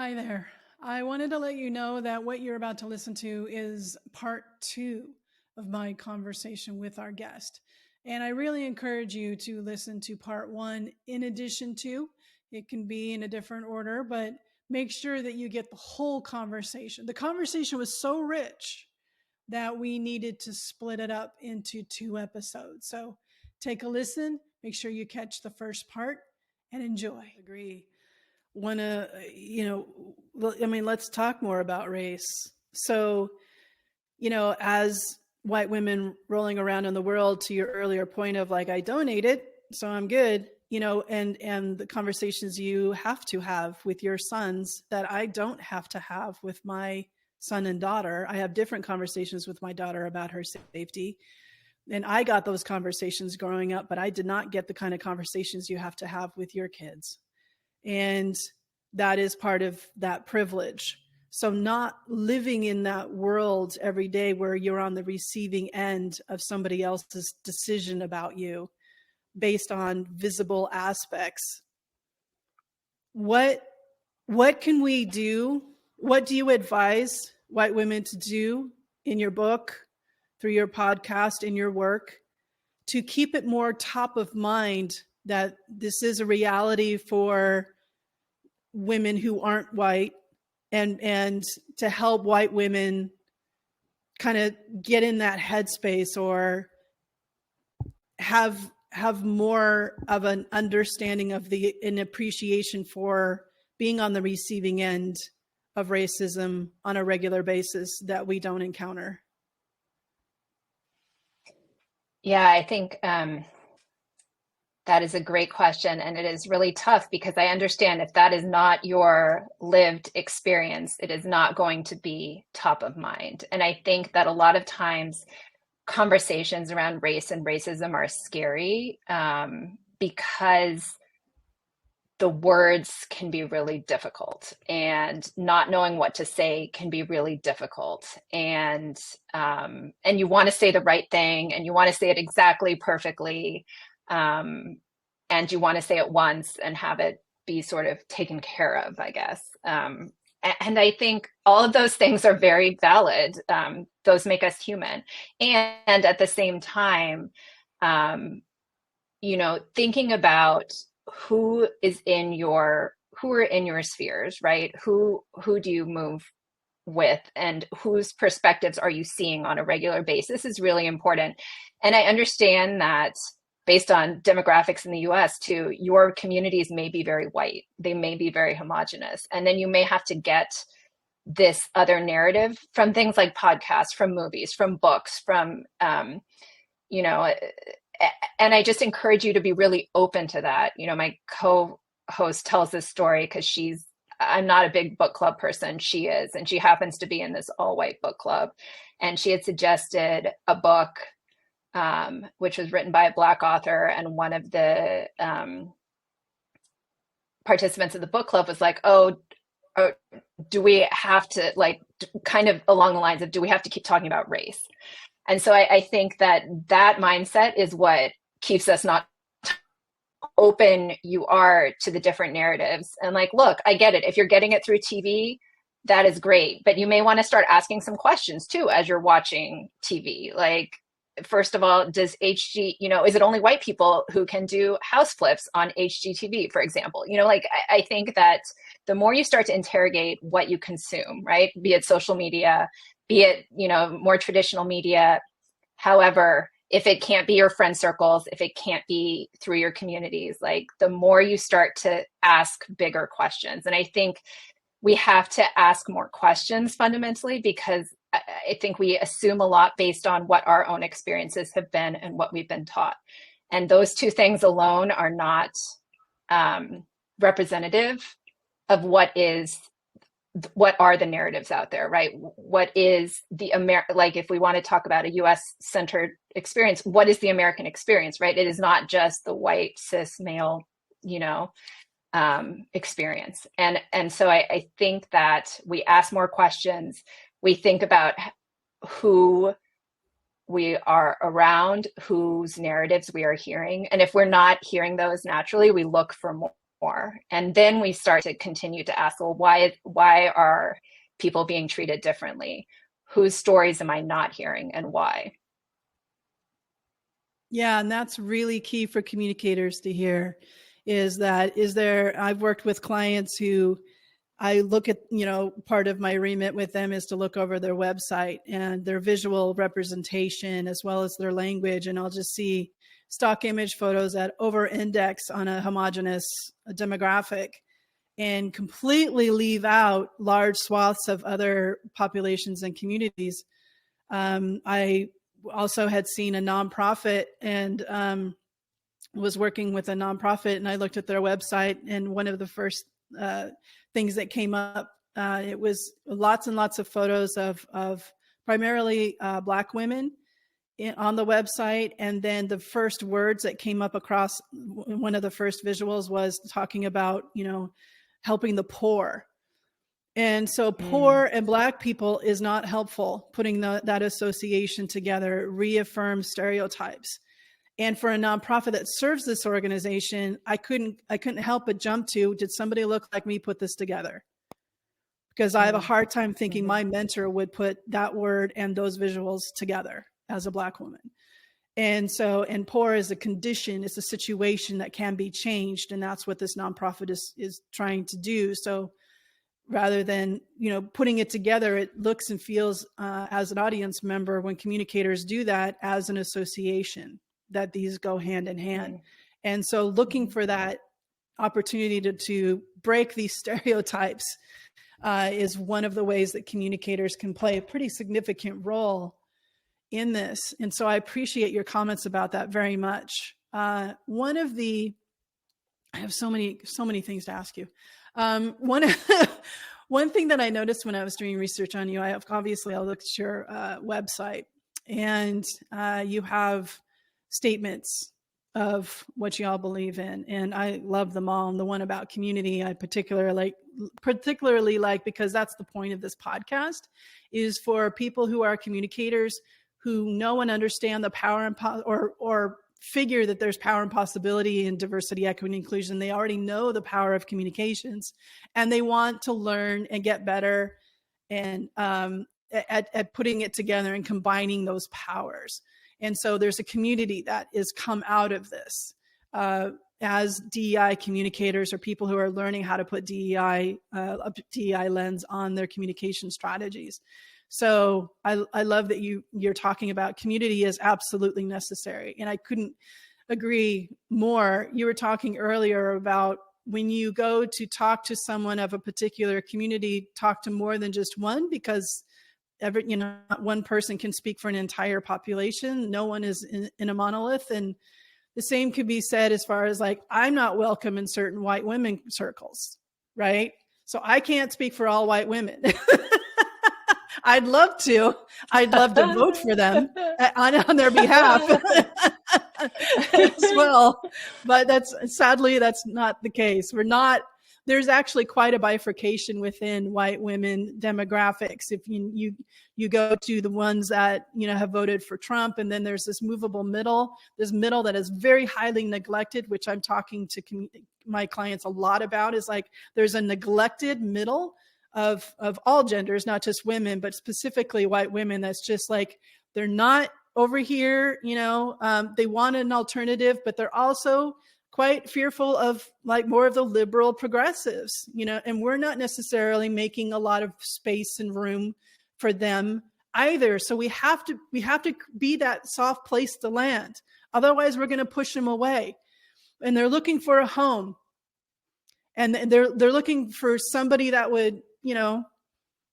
Hi there. I wanted to let you know that what you're about to listen to is part two of my conversation with our guest. And I really encourage you to listen to part one in addition to. It can be in a different order, but make sure that you get the whole conversation. The conversation was so rich that we needed to split it up into two episodes. So take a listen, make sure you catch the first part, and enjoy. Agree. Want to, let's talk more about race. So, as white women rolling around in the world, to your earlier point of like, I donated, so I'm good, and the conversations you have to have with your sons that I don't have to have with my son and daughter. I have different conversations with my daughter about her safety. And I got those conversations growing up, but I did not get the kind of conversations you have to have with your kids. And that is part of that privilege. So not living in that world every day where you're on the receiving end of somebody else's decision about you based on visible aspects. What can we do? What do you advise white women to do in your book, through your podcast, in your work, to keep it more top of mind that this is a reality for women who aren't white, and to help white women kind of get in that headspace or have more of an understanding of an appreciation for being on the receiving end of racism on a regular basis that we don't encounter? Yeah, I think that is a great question. And it is really tough because I understand if that is not your lived experience, it is not going to be top of mind. And I think that a lot of times conversations around race and racism are scary because the words can be really difficult, and not knowing what to say can be really difficult. And you want to say the right thing, and you want to say it exactly perfectly. And you want to say it once and have it be sort of taken care of, I guess. And I think all of those things are very valid. Those make us human. And at the same time, thinking about who are in your spheres, right? Who do you move with, and whose perspectives are you seeing on a regular basis is really important. And I understand that based on demographics in the US too, your communities may be very white, they may be very homogenous. And then you may have to get this other narrative from things like podcasts, from movies, from books, from, and I just encourage you to be really open to that. My co-host tells this story because I'm not a big book club person. She is, and she happens to be in this all white book club. And she had suggested a book, which was written by a Black author. And one of the participants of the book club was like, do we have to, like, kind of along the lines of, do we have to keep talking about race? And so I think that mindset is what keeps us not open you are to the different narratives. And like, look, I get it. If you're getting it through TV, that is great. But you may want to start asking some questions too as you're watching TV. Like, first of all, does is it only white people who can do house flips on HGTV, for example? I think that the more you start to interrogate what you consume, right? Be it social media, be it, more traditional media. However, if it can't be your friend circles, if it can't be through your communities, like, the more you start to ask bigger questions. And I think we have to ask more questions fundamentally, because I think we assume a lot based on what our own experiences have been and what we've been taught. And those two things alone are not representative of what are the narratives out there, right? What is like, if we want to talk about a US centered experience, what is the American experience, right? It is not just the white cis male, experience. And so I think that we ask more questions. We think about who we are around, whose narratives we are hearing. And if we're not hearing those naturally, we look for more more. And then we start to continue to ask, well, why are people being treated differently? Whose stories am I not hearing and why? Yeah, and that's really key for communicators to hear I've worked with clients who I look at, part of my remit with them is to look over their website and their visual representation as well as their language. And I'll just see stock image photos that over index on a homogenous demographic and completely leave out large swaths of other populations and communities. I also had seen a nonprofit and was working with a nonprofit, and I looked at their website, and one of the first things that came up, it was lots and lots of photos of primarily Black women on the website. And then the first words that came up across one of the first visuals was talking about, helping the poor. And so poor and Black people is not helpful. Putting that association together reaffirms stereotypes. And for a nonprofit that serves this organization, I couldn't help but jump to, did somebody look like me put this together? Because I have a hard time thinking my mentor would put that word and those visuals together as a Black woman. And poor is a condition, it's a situation that can be changed. And that's what this nonprofit is trying to do. So rather than, putting it together, it looks and feels as an audience member when communicators do that as an association, that these go hand in hand. And so looking for that opportunity to break these stereotypes is one of the ways that communicators can play a pretty significant role in this. And so I appreciate your comments about that very much. I have so many things to ask you. One thing that I noticed when I was doing research on you, I looked at your website, and you have statements of what you all believe in, and I love them all. And the one about community, I particularly like because that's the point of this podcast, is for people who are communicators who know and understand the power and or figure that there's power and possibility in diversity, equity, and inclusion. They already know the power of communications, and they want to learn and get better and at putting it together and combining those powers. And so there's a community that is come out of this as DEI communicators or people who are learning how to put DEI lens on their communication strategies. So I love that you're talking about community is absolutely necessary. And I couldn't agree more. You were talking earlier about when you go to talk to someone of a particular community, talk to more than just one, because one person can speak for an entire population. No one is in a monolith. And the same could be said as far as like, I'm not welcome in certain white women circles, right? So I can't speak for all white women. I'd love to vote for them on their behalf as well. But sadly, that's not the case. There's actually quite a bifurcation within white women demographics. If you go to the ones that, have voted for Trump, and then there's this movable middle, that is very highly neglected, which I'm talking to my clients a lot about, is like, there's a neglected middle of all genders, not just women, but specifically white women. That's just like, they're not over here, they want an alternative, but they're also quite fearful of like more of the liberal progressives, and we're not necessarily making a lot of space and room for them either. So we have to be that soft place to land. Otherwise we're going to push them away, and they're looking for a home, and they're looking for somebody that would,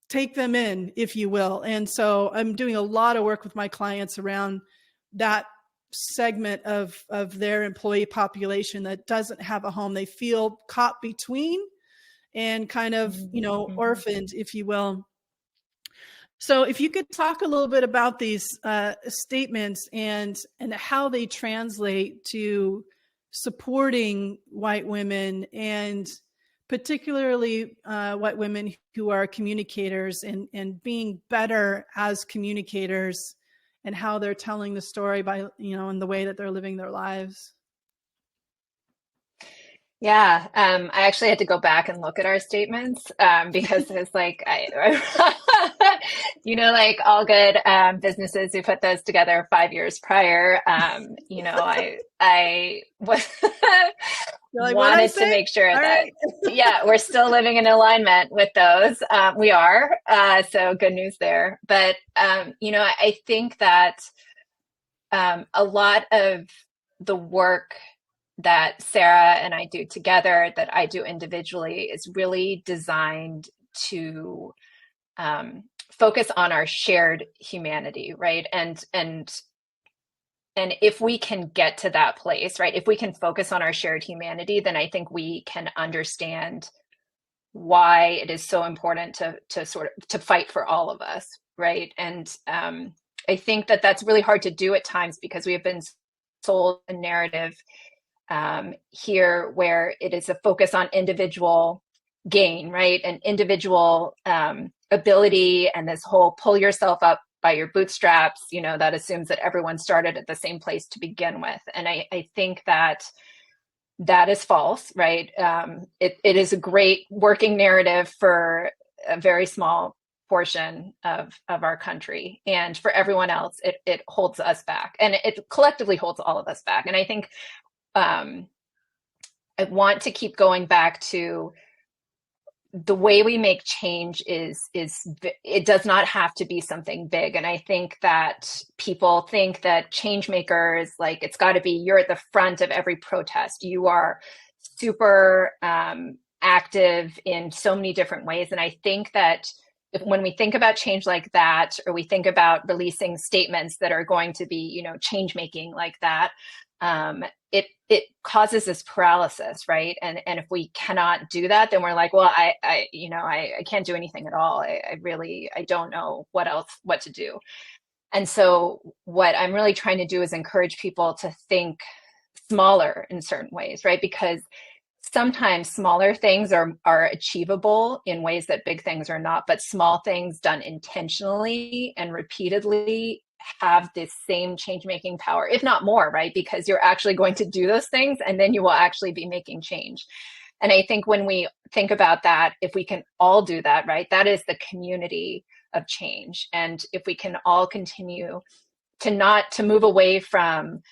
take them in, if you will. And so I'm doing a lot of work with my clients around that segment of their employee population that doesn't have a home. They feel caught between and kind of, orphaned, if you will. So if you could talk a little bit about these statements and how they translate to supporting white women, and particularly white women who are communicators, and being better as communicators, and how they're telling the story by, in the way that they're living their lives. Yeah, I actually had to go back and look at our statements because it's like like all good businesses who put those together 5 years prior. I was You're like, what I wanted to say? make sure All that right. yeah, we're still living in alignment with those. We are, so good news there. But I think that a lot of the work that Sarah and I do together, that I do individually, is really designed to focus on our shared humanity, right? And if we can get to that place, right, if we can focus on our shared humanity, then I think we can understand why it is so important to sort of to fight for all of us, right? And I think that that's really hard to do at times because we have been sold a narrative here where it is a focus on individual gain, right? And individual ability, and this whole pull yourself up by your bootstraps, that assumes that everyone started at the same place to begin with. And I think that that is false, right? It is a great working narrative for a very small portion of our country, and for everyone else it holds us back, and it collectively holds all of us back. And I think um, I want to keep going back to the way we make change is it does not have to be something big. And I think that people think that change makers, like, it's got to be you're at the front of every protest, you are super active in so many different ways. And I think that when we think about change like that, or we think about releasing statements that are going to be change making like that, it causes this paralysis, right? And if we cannot do that, then we're like, well, I can't do anything at all. I don't know what to do. And so what I'm really trying to do is encourage people to think smaller in certain ways, right? Because sometimes smaller things are achievable in ways that big things are not, but small things done intentionally and repeatedly have this same change making power, if not more, right? Because you're actually going to do those things, and then you will actually be making change. And I think when we think about that, if we can all do that, right, that is the community of change. And if we can all continue to move away from,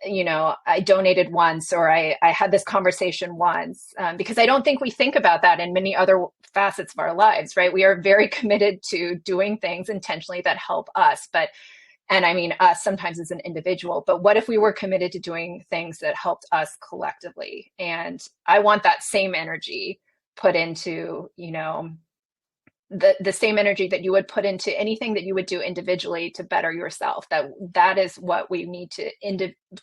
I donated once, or I had this conversation once, because I don't think we think about that in many other facets of our lives, right? We are very committed to doing things intentionally that help us, and I mean us sometimes as an individual, but what if we were committed to doing things that helped us collectively? And I want that same energy put into, the same energy that you would put into anything that you would do individually to better yourself. That is what we need to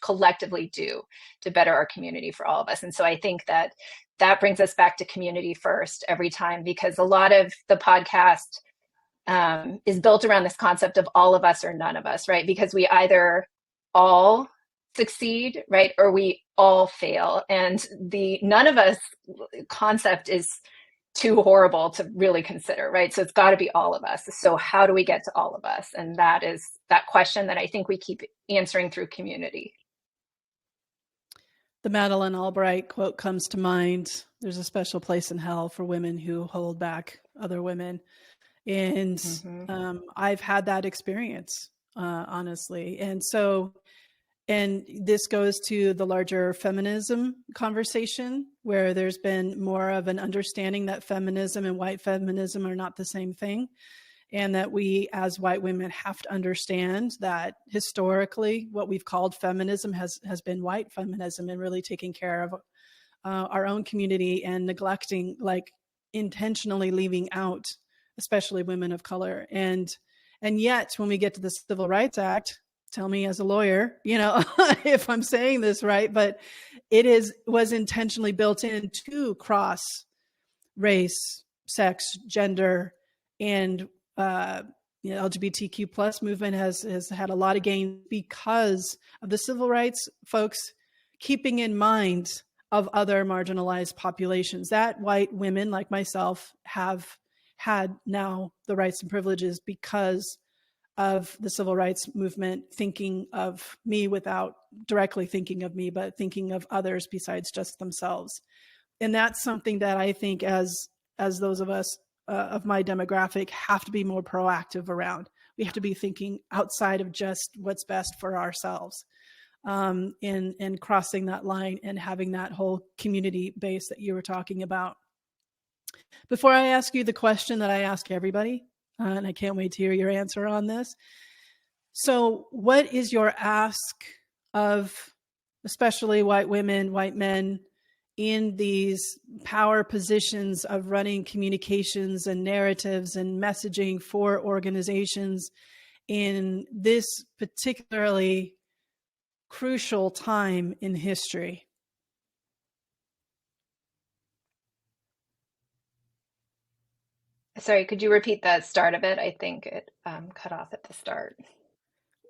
collectively do to better our community for all of us. And so I think that brings us back to community first every time, because a lot of the podcast is built around this concept of all of us or none of us, right? Because we either all succeed, right, or we all fail. And the none of us concept is too horrible to really consider, right? So it's got to be all of us. So how do we get to all of us? And that is that question that I think we keep answering through community. The Madeleine Albright quote comes to mind. There's a special place in hell for women who hold back other women. And I've had that experience, honestly. And this goes to the larger feminism conversation, where there's been more of an understanding that feminism and white feminism are not the same thing. And that we as white women have to understand that historically what we've called feminism has been white feminism, and really taking care of our own community and neglecting, like intentionally leaving out, especially women of color. And yet when we get to the Civil Rights Act, tell me as a lawyer, if I'm saying this right, but was intentionally built in to cross race, sex, gender, and LGBTQ plus movement has had a lot of gain because of the civil rights folks keeping in mind of other marginalized populations that white women like myself have had now the rights and privileges because of the civil rights movement, thinking of me without directly thinking of me, but thinking of others besides just themselves. And that's something that I think as those of us of my demographic have to be more proactive around. We have to be thinking outside of just what's best for ourselves, and crossing that line and having that whole community base that you were talking about. Before I ask you the question that I ask everybody, and I can't wait to hear your answer on this. So, what is your ask of especially white women, white men in these power positions of running communications and narratives and messaging for organizations in this particularly crucial time in history? Sorry, could you repeat the start of it? I think it cut off at the start.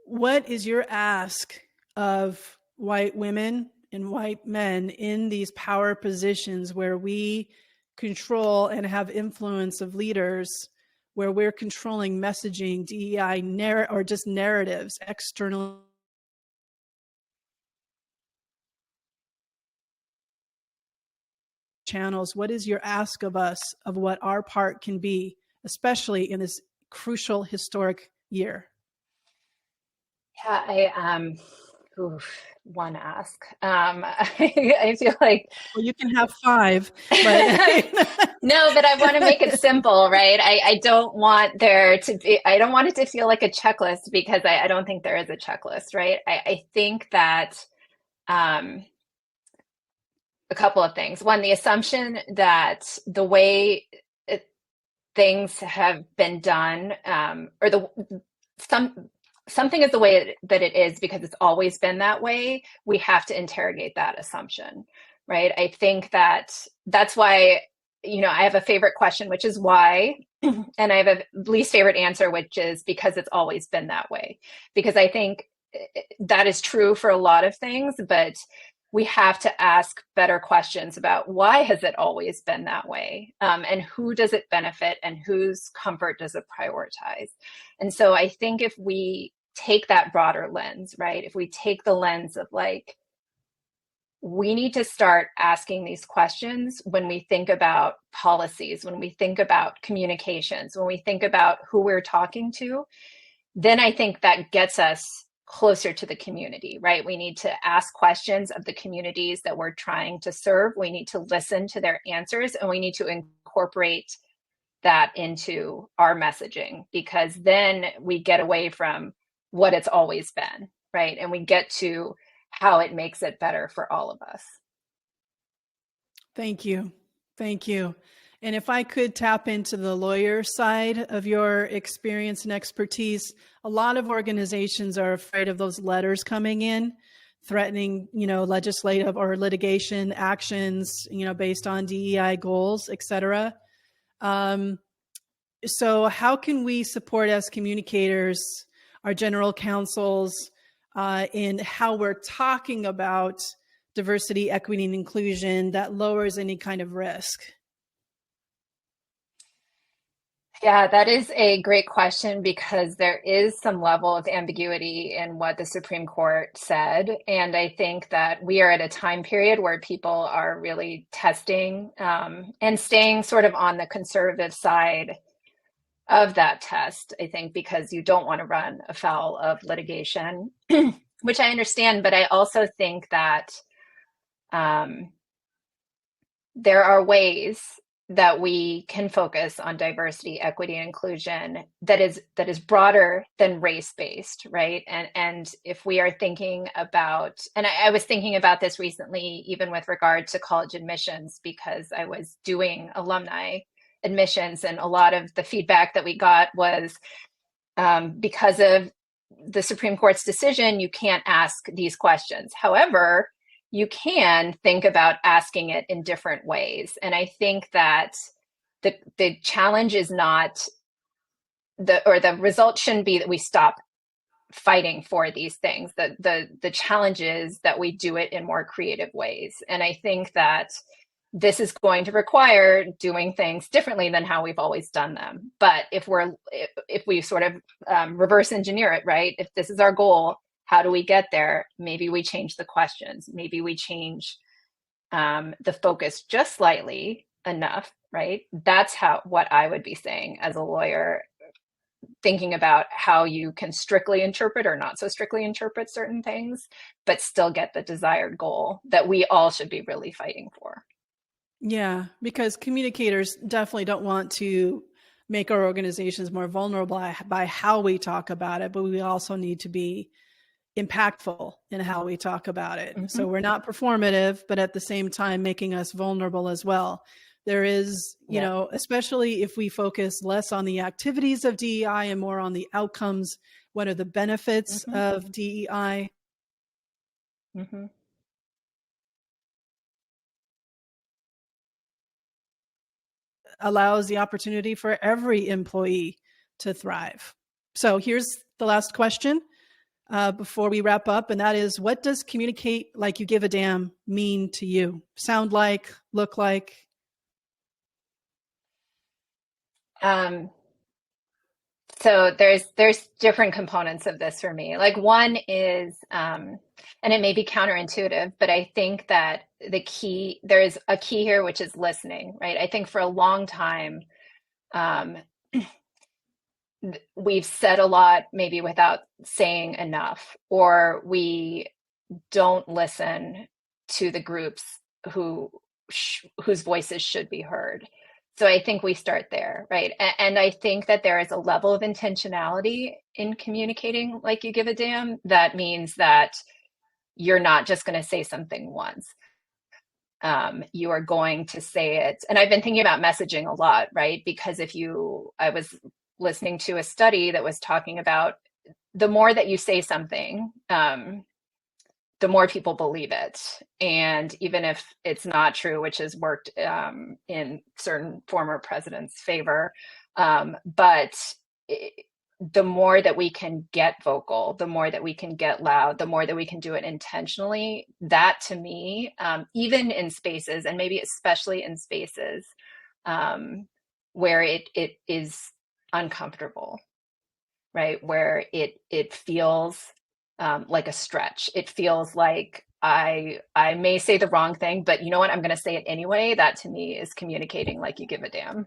What is your ask of white women and white men in these power positions where we control and have influence of leaders, where we're controlling messaging, DEI, or just narratives, external channels? What is your ask of us of what our part can be, especially in this crucial historic year? Yeah, one ask. I feel like Well, you can have five, but no, but I want to make it simple, right? I don't want there to be, I don't want it to feel like a checklist because I don't think there is a checklist, right? I think that a couple of things. One, the assumption that the way things have been done, or something is the way that it is because it's always been that way. We have to interrogate that assumption, right? I think that's why, I have a favorite question, which is why, and I have a least favorite answer, which is because it's always been that way. Because I think that is true for a lot of things, but we have to ask better questions about why has it always been that way, and who does it benefit and whose comfort does it prioritize. And so I think if we take that broader lens, right, if we take the lens of like, we need to start asking these questions when we think about policies, when we think about communications, when we think about who we're talking to, then I think that gets us closer to the community, right? We need to ask questions of the communities that we're trying to serve. We need to listen to their answers, and we need to incorporate that into our messaging, because then we get away from what it's always been, right? And we get to how it makes it better for all of us. Thank you. Thank you. And if I could tap into the lawyer side of your experience and expertise, a lot of organizations are afraid of those letters coming in, threatening, legislative or litigation actions, based on DEI goals, et cetera. So how can we support as communicators, our general counsels, in how we're talking about diversity, equity, and inclusion that lowers any kind of risk? Yeah, that is a great question because there is some level of ambiguity in what the Supreme Court said. And I think that we are at a time period where people are really testing, and staying sort of on the conservative side of that test, I think, because you don't want to run afoul of litigation, which I understand. But I also think that there are ways that we can focus on diversity, equity, and inclusion that is broader than race-based, right? And if we are thinking about, and I was thinking about this recently, even with regard to college admissions, because I was doing alumni admissions, and a lot of the feedback that we got was, because of the Supreme Court's decision, you can't ask these questions. However, you can think about asking it in different ways. And I think that the challenge is not the result shouldn't be that we stop fighting for these things. The challenge is that we do it in more creative ways. And I think that this is going to require doing things differently than how we've always done them. But if we sort of reverse engineer it, right? If this is our goal, how do we get there? Maybe we change the questions. Maybe we change the focus just slightly enough, right? That's what I would be saying as a lawyer, thinking about how you can strictly interpret or not so strictly interpret certain things, but still get the desired goal that we all should be really fighting for. Yeah, because communicators definitely don't want to make our organizations more vulnerable by how we talk about it, but we also need to be impactful in how we talk about it. Mm-hmm. So we're not performative, but at the same time making us vulnerable as well. There is, you know, especially if we focus less on the activities of DEI and more on the outcomes, what are the benefits of DEI? Mm-hmm. Allows the opportunity for every employee to thrive. So here's the last question before we wrap up, and that is, what does communicate like you give a damn mean to you? Sound like, look like? So there's different components of this for me. Like one is, and it may be counterintuitive, but I think that there is a key here, which is listening, right? I think for a long time, we've said a lot, maybe without saying enough, or we don't listen to the groups whose voices should be heard. So I think we start there, right? And I think that there is a level of intentionality in communicating like you give a damn. That means that you're not just going to say something once. You are going to say it. And I've been thinking about messaging a lot, right? Because I was listening to a study that was talking about the more that you say something, the more people believe it. And even if it's not true, which has worked in certain former presidents' favor, but the more that we can get vocal, the more that we can get loud, the more that we can do it intentionally, that to me, even in spaces, and maybe especially in spaces where it is uncomfortable, right? Where it feels like a stretch. It feels like I may say the wrong thing, but you know what? I'm going to say it anyway. That to me is communicating like you give a damn.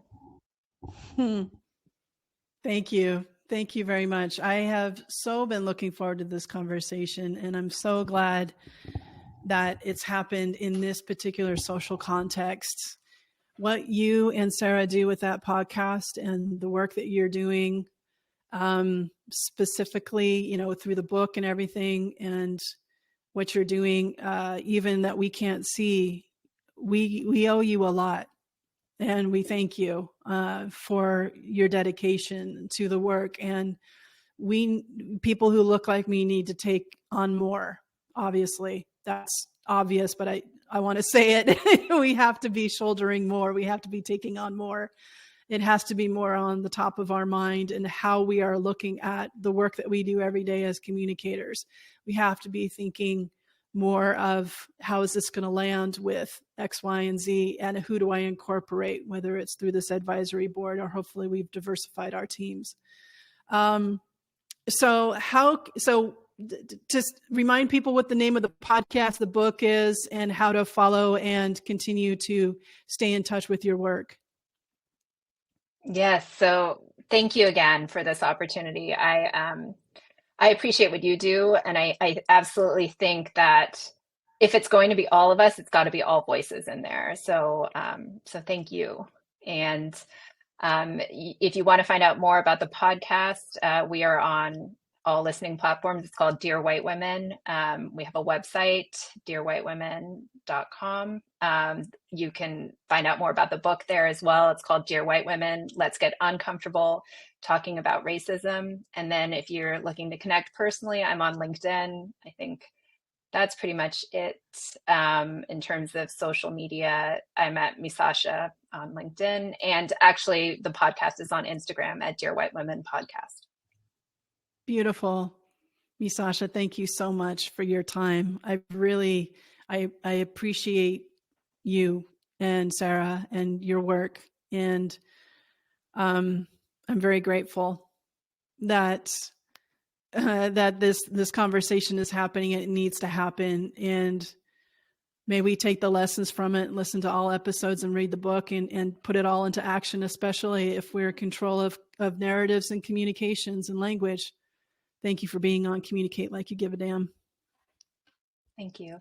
Thank you. Thank you very much. I have so been looking forward to this conversation, and I'm so glad that it's happened in this particular social context. What you and Sarah do with that podcast and the work that you're doing, specifically, you know, through the book and everything, and what you're doing, even that we can't see, we owe you a lot. And we thank you for your dedication to the work. And people who look like me need to take on more. Obviously, that's obvious, but I want to say it. We have to be shouldering more. We have to be taking on more. It has to be more on the top of our mind and how we are looking at the work that we do every day as communicators. We have to be thinking more of how is this going to land with X, Y, and Z, and who do I incorporate, whether it's through this advisory board or hopefully we've diversified our teams. So just remind people what the name of the podcast, the book is, and how to follow and continue to stay in touch with your work. Yes. So thank you again for this opportunity. I appreciate what you do. And I absolutely think that if it's going to be all of us, it's got to be all voices in there. So, so thank you. And if you want to find out more about the podcast, we are on all listening platforms. It's called Dear White Women. We have a website, dearwhitewomen.com. You can find out more about the book there as well. It's called Dear White Women, Let's Get Uncomfortable Talking About Racism. And then if you're looking to connect personally, I'm on LinkedIn. I think that's pretty much it. In terms of social media, I'm at Misasha on LinkedIn. And actually, the podcast is on Instagram at Dear White Women Podcast. Beautiful. Misasha, thank you so much for your time. I appreciate you and Sarah and your work. And I'm very grateful that that this conversation is happening. It needs to happen, and may we take the lessons from it, listen to all episodes, and read the book, and put it all into action, especially if we're in control of narratives and communications and language. Thank you for being on Communicate Like You Give a Damn. Thank you.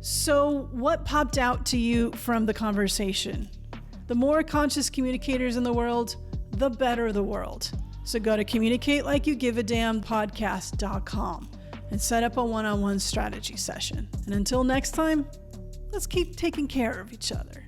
So, what popped out to you from the conversation? The more conscious communicators in the world, the better the world. So go to communicatelikeyougiveadamnpodcast.com and set up a one-on-one strategy session. And until next time, let's keep taking care of each other.